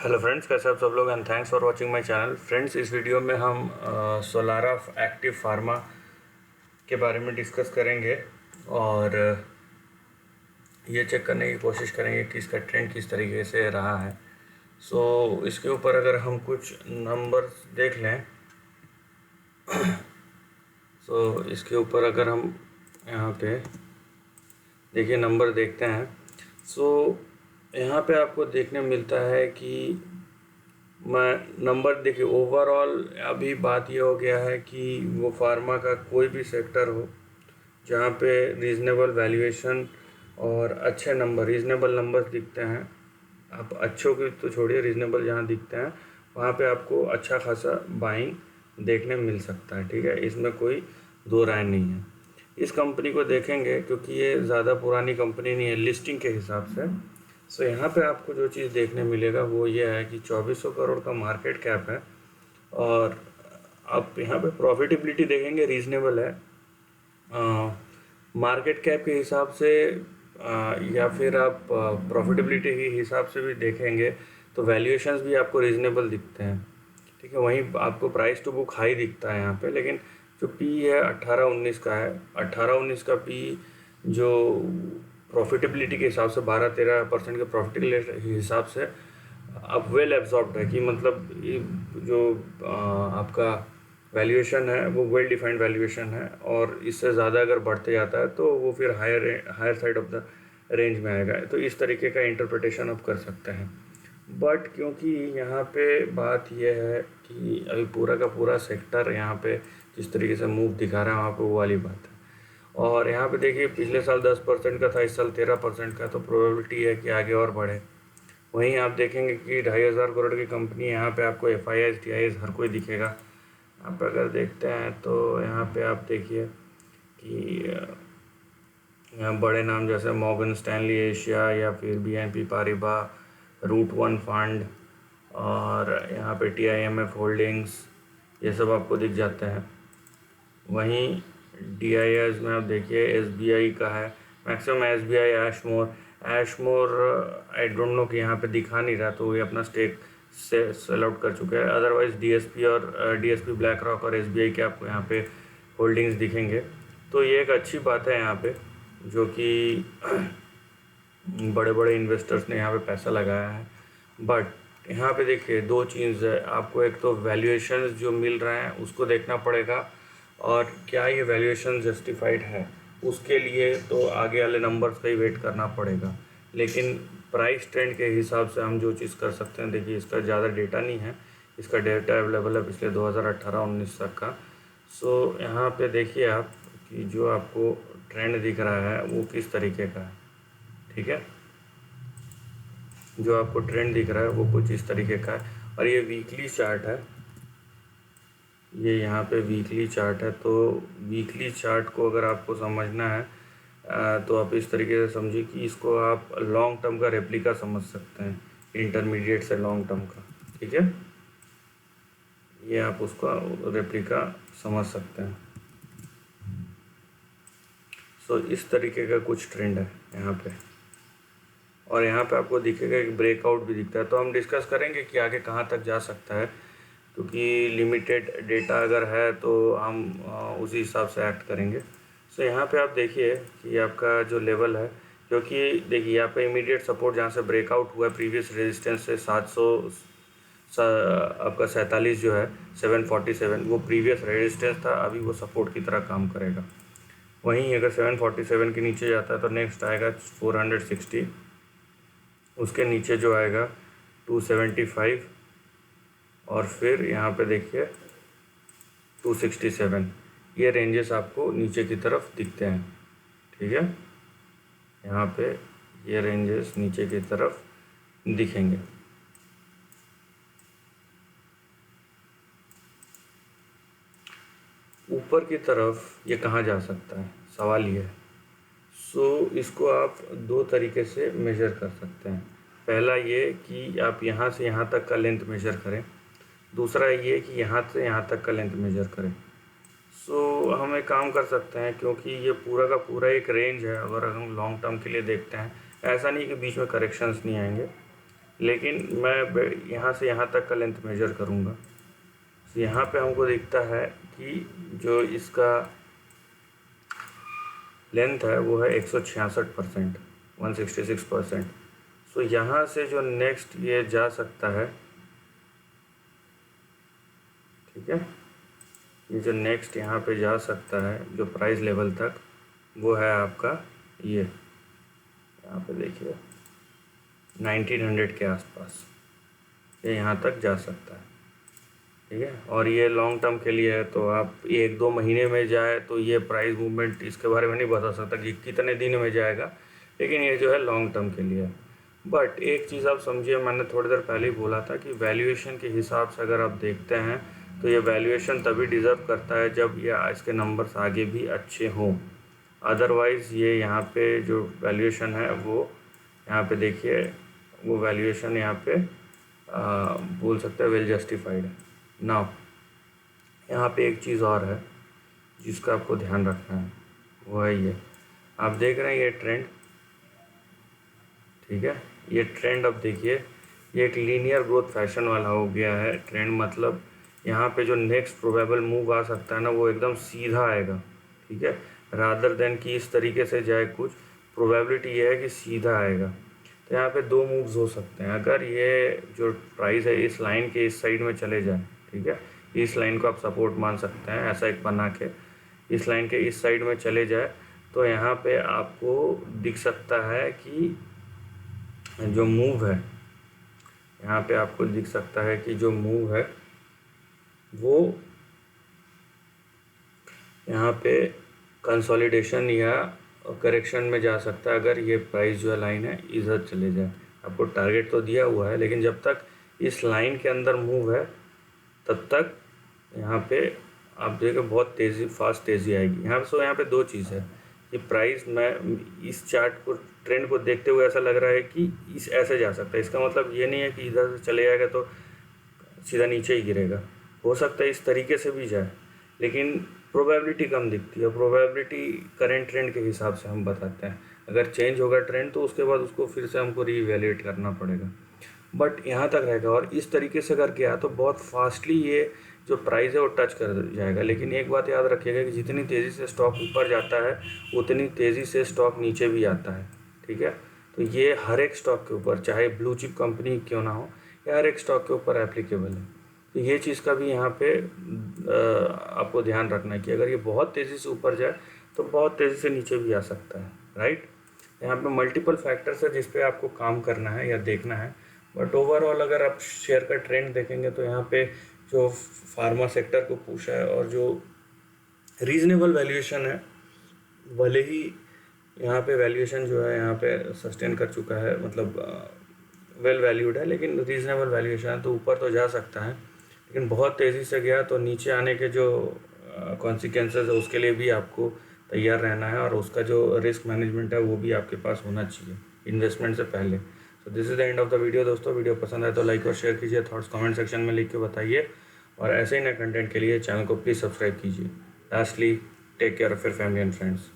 Hello friends, कैसे आप सब लोग and thanks for watching my channel. Friends, इस वीडियो में हम सोलारा एक्टिव फार्मा के बारे में डिस्कस करेंगे और ये चेक करने की कोशिश करेंगे कि इसका ट्रेंड किस तरीके से रहा है। इसके ऊपर अगर हम कुछ नंबर्स देख लें, इसके ऊपर अगर हम यहाँ पे देखिए नंबर देखते हैं, यहाँ पे आपको देखने मिलता है कि मैं नंबर देखिए ओवरऑल अभी बात ये हो गया है कि वो फार्मा का कोई भी सेक्टर हो जहाँ पे रीज़नेबल वैल्यूएशन और अच्छे नंबर रीज़नेबल नंबर्स दिखते हैं। आप अच्छों की तो छोड़िए, रीज़नेबल जहाँ दिखते हैं वहाँ पे आपको अच्छा खासा बाइंग देखने मिल सकता है। ठीक है, इसमें कोई दो राय नहीं है। इस कंपनी को देखेंगे क्योंकि ये ज़्यादा पुरानी कंपनी नहीं है लिस्टिंग के हिसाब से। यहाँ पे आपको जो चीज़ देखने मिलेगा वो ये है कि 2400 करोड़ का मार्केट कैप है और आप यहाँ पे प्रॉफिटेबिलिटी देखेंगे रीज़नेबल है। मार्केट कैप के हिसाब से या फिर आप प्रॉफिटेबिलिटी के हिसाब से भी देखेंगे तो वैल्यूएशंस भी आपको रीज़नेबल दिखते हैं। ठीक है, वहीं आपको प्राइस टू बुक हाई दिखता है यहाँ पे, लेकिन जो पी है 18-19 का है। 18-19 का पी जो प्रॉफिटेबिलिटी के हिसाब से 12-13% के प्रॉफिटेबिलिटी के हिसाब से अब वेल एब्जॉर्ब्ड है कि मतलब ये जो आपका वैल्यूएशन है वो वेल डिफाइंड वैल्यूएशन है और इससे ज़्यादा अगर बढ़ते जाता है तो वो फिर higher side of the range में आएगा। तो इस तरीके का इंटरप्रिटेशन आप कर सकते हैं। बट क्योंकि यहाँ पे बात यह है कि अभी पूरा का पूरा सेक्टर यहाँ पे जिस तरीके से मूव दिखा रहा है वहाँ पे वो वाली बात है। और यहाँ पे देखिए पिछले साल 10% का था, इस साल 13% का, तो प्रोबेबिलिटी है कि आगे और बढ़े। वहीं आप देखेंगे कि 2500 करोड़ की कंपनी, यहाँ पे आपको FIIs TIIs हर कोई दिखेगा। आप अगर देखते हैं तो यहाँ पे आप देखिए कि यहाँ बड़े नाम जैसे मॉर्गन स्टैनली एशिया या फिर BNP Paribas, route one fund और यहाँ पे TIMF होल्डिंग्स, ये सब आपको दिख जाते हैं। वहीं DIIs में आप देखिए SBI का है, maximum SBI, Ashmore I don't know कि यहाँ पे दिखा नहीं रहा तो ये अपना स्टेक से सेल आउट कर चुके हैं। अदरवाइज DSP ब्लैक रॉक और SBI के आपको यहाँ पे होल्डिंग्स दिखेंगे। तो ये एक अच्छी बात है यहाँ पे, जो कि बड़े बड़े इन्वेस्टर्स ने यहाँ पे पैसा लगाया है। बट यहाँ पे देखिए दो चीज़ है, आपको एक तो वैल्यूएशंस जो मिल रहे हैं उसको देखना पड़ेगा और क्या ये वैल्यूएशन जस्टिफाइड है, उसके लिए तो आगे वाले नंबर्स का ही वेट करना पड़ेगा। लेकिन प्राइस ट्रेंड के हिसाब से हम जो चीज़ कर सकते हैं, देखिए इसका ज़्यादा डेटा नहीं है, इसका डेटा अवेलेबल है पिछले 2018-19 तक का। यहाँ पे देखिए आप कि जो आपको ट्रेंड दिख रहा है वो किस तरीके का है। ठीक है, जो आपको ट्रेंड दिख रहा है वो कुछ इस तरीके का है और ये वीकली चार्ट है। ये यहाँ पे वीकली चार्ट है, तो वीकली चार्ट को अगर आपको समझना है तो आप इस तरीके से समझिए कि इसको आप लॉन्ग टर्म का रेप्लिका समझ सकते हैं, इंटरमीडिएट से लॉन्ग टर्म का। ठीक है, ये आप उसका रेप्लिका समझ सकते हैं। इस तरीके का कुछ ट्रेंड है यहाँ पे और यहाँ पे आपको दिखेगा एक ब्रेकआउट भी दिखता है। तो हम डिस्कस करेंगे कि आगे कहाँ तक जा सकता है, क्योंकि लिमिटेड डेटा अगर है तो हम उसी हिसाब से एक्ट करेंगे। यहाँ पे आप देखिए कि आपका जो लेवल है, क्योंकि देखिए यहाँ पे इमीडिएट सपोर्ट जहाँ से ब्रेकआउट हुआ है प्रीवियस रेजिस्टेंस से 700 आपका 47 जो है 747, वो प्रीवियस रेजिस्टेंस था, अभी वो सपोर्ट की तरह काम करेगा। वहीं अगर 747 के नीचे जाता है तो नेक्स्ट आएगा 460, उसके नीचे जो आएगा 275 और फिर यहाँ पे देखिए 267। ये रेंजेस आपको नीचे की तरफ दिखते हैं। ठीक है, यहाँ पे ये रेंजेस नीचे की तरफ दिखेंगे। ऊपर की तरफ ये कहाँ जा सकता है, सवाल ये है। इसको आप दो तरीके से मेज़र कर सकते हैं। पहला ये कि आप यहाँ से यहाँ तक का लेंथ मेज़र करें, दूसरा ये कि यहाँ से यहाँ तक का लेंथ मेज़र करें। हम एक काम कर सकते हैं, क्योंकि ये पूरा का पूरा एक रेंज है, अगर हम लॉन्ग टर्म के लिए देखते हैं, ऐसा नहीं कि बीच में करेक्शंस नहीं आएंगे, लेकिन मैं यहाँ से यहाँ तक का लेंथ मेजर करूँगा। तो यहाँ पे हमको दिखता है कि जो इसका लेंथ है वो है 166%, 166%। सो यहाँ से जो नेक्स्ट ये जा सकता है, ठीक है, ये जो नेक्स्ट यहाँ पे जा सकता है जो प्राइस लेवल तक, वो है आपका ये, यहाँ पे देखिए 1900 के आसपास ये यहाँ तक जा सकता है, ठीक है। और ये लॉन्ग टर्म के लिए है, तो आप 1-2 महीने में जाए तो ये प्राइस मूवमेंट इसके बारे में नहीं बता सकता कि कितने दिन में जाएगा, लेकिन ये जो है लॉन्ग टर्म के लिए है। बट एक चीज़ आप समझिए, मैंने थोड़ी देर पहले ही बोला था कि वैल्यूएशन के हिसाब से अगर आप देखते हैं तो ये वैल्यूएशन तभी डिज़र्व करता है जब ये इसके नंबर्स आगे भी अच्छे हों। अदरवाइज़ ये यहाँ पे जो वैल्यूएशन है वो यहाँ पे देखिए, वो वैल्यूएशन यहाँ पे बोल सकते हैं वेल जस्टिफाइड है। नाउ यहाँ पे एक चीज़ और है जिसका आपको ध्यान रखना है, वो है ये आप देख रहे हैं ये ट्रेंड, ठीक है। ये ट्रेंड अब देखिए, ये एक लीनियर ग्रोथ फैशन वाला हो गया है ट्रेंड, मतलब यहाँ पे जो नेक्स्ट प्रोबेबल मूव आ सकता है ना वो एकदम सीधा आएगा, ठीक है, रादर देन कि इस तरीके से जाए कुछ। प्रोबेबिलिटी ये है कि सीधा आएगा। तो यहाँ पे 2 मूव्स हो सकते हैं। अगर ये जो प्राइस है इस लाइन के इस साइड में चले जाए, ठीक है, इस लाइन को आप सपोर्ट मान सकते हैं ऐसा एक बना के, इस लाइन के इस साइड में चले जाए तो यहाँ पे आपको दिख सकता है कि जो मूव है, यहाँ पे आपको दिख सकता है कि जो मूव है वो यहाँ पे कंसोलिडेशन या करेक्शन में जा सकता है। अगर ये प्राइस जो लाइन है इधर चले जाए, आपको टारगेट तो दिया हुआ है, लेकिन जब तक इस लाइन के अंदर मूव है तब तक यहाँ पे आप देखो बहुत तेज़ी फास्ट तेज़ी आएगी यहाँ। सो यहाँ पे 2 चीज़ है, ये प्राइस में इस चार्ट को ट्रेंड को देखते हुए ऐसा लग रहा है कि इस ऐसे जा सकता है। इसका मतलब ये नहीं है कि इधर से चले जाएगा तो सीधा नीचे ही गिरेगा, हो सकता है इस तरीके से भी जाए, लेकिन प्रोबेबिलिटी कम दिखती है। प्रोबेबिलिटी करेंट ट्रेंड के हिसाब से हम बताते हैं। अगर चेंज होगा ट्रेंड तो उसके बाद उसको फिर से हमको रीवैल्यूएट करना पड़ेगा, बट यहाँ तक रहेगा। और इस तरीके से अगर गया तो बहुत फास्टली ये जो प्राइस है वो टच कर जाएगा। लेकिन एक बात याद रखिएगा कि जितनी तेज़ी से स्टॉक ऊपर जाता है उतनी तेज़ी से स्टॉक नीचे भी आता है, ठीक है। तो ये हर एक स्टॉक के ऊपर, चाहे ब्लू चिप कंपनी क्यों ना हो, या हर एक स्टॉक के ऊपर एप्लीकेबल है। तो ये चीज़ का भी यहाँ पे आपको ध्यान रखना है कि अगर ये बहुत तेज़ी से ऊपर जाए तो बहुत तेज़ी से नीचे भी आ सकता है, राइट। यहाँ पे मल्टीपल फैक्टर्स है जिस पे आपको काम करना है या देखना है। बट ओवरऑल अगर आप शेयर का ट्रेंड देखेंगे तो यहाँ पे जो फार्मा सेक्टर को पुश है और जो रीजनेबल वैल्यूएशन है, भले ही यहाँ पे वैल्यूएशन जो है यहाँ पे सस्टेन कर चुका है, मतलब वेल वैल्यूड है, लेकिन रीजनेबल वैल्यूएशन है तो ऊपर तो जा सकता है। लेकिन बहुत तेज़ी से गया तो नीचे आने के जो कॉन्सिक्वेंसेस है उसके लिए भी आपको तैयार रहना है, और उसका जो रिस्क मैनेजमेंट है वो भी आपके पास होना चाहिए इन्वेस्टमेंट से पहले। So this is the end of the video दोस्तों। वीडियो पसंद आए तो लाइक और शेयर कीजिए, थॉट्स कमेंट सेक्शन में लिख के बताइए, और ऐसे ही नए कंटेंट के लिए चैनल को प्लीज़ सब्सक्राइब कीजिए। Lastly, take care of your family and friends.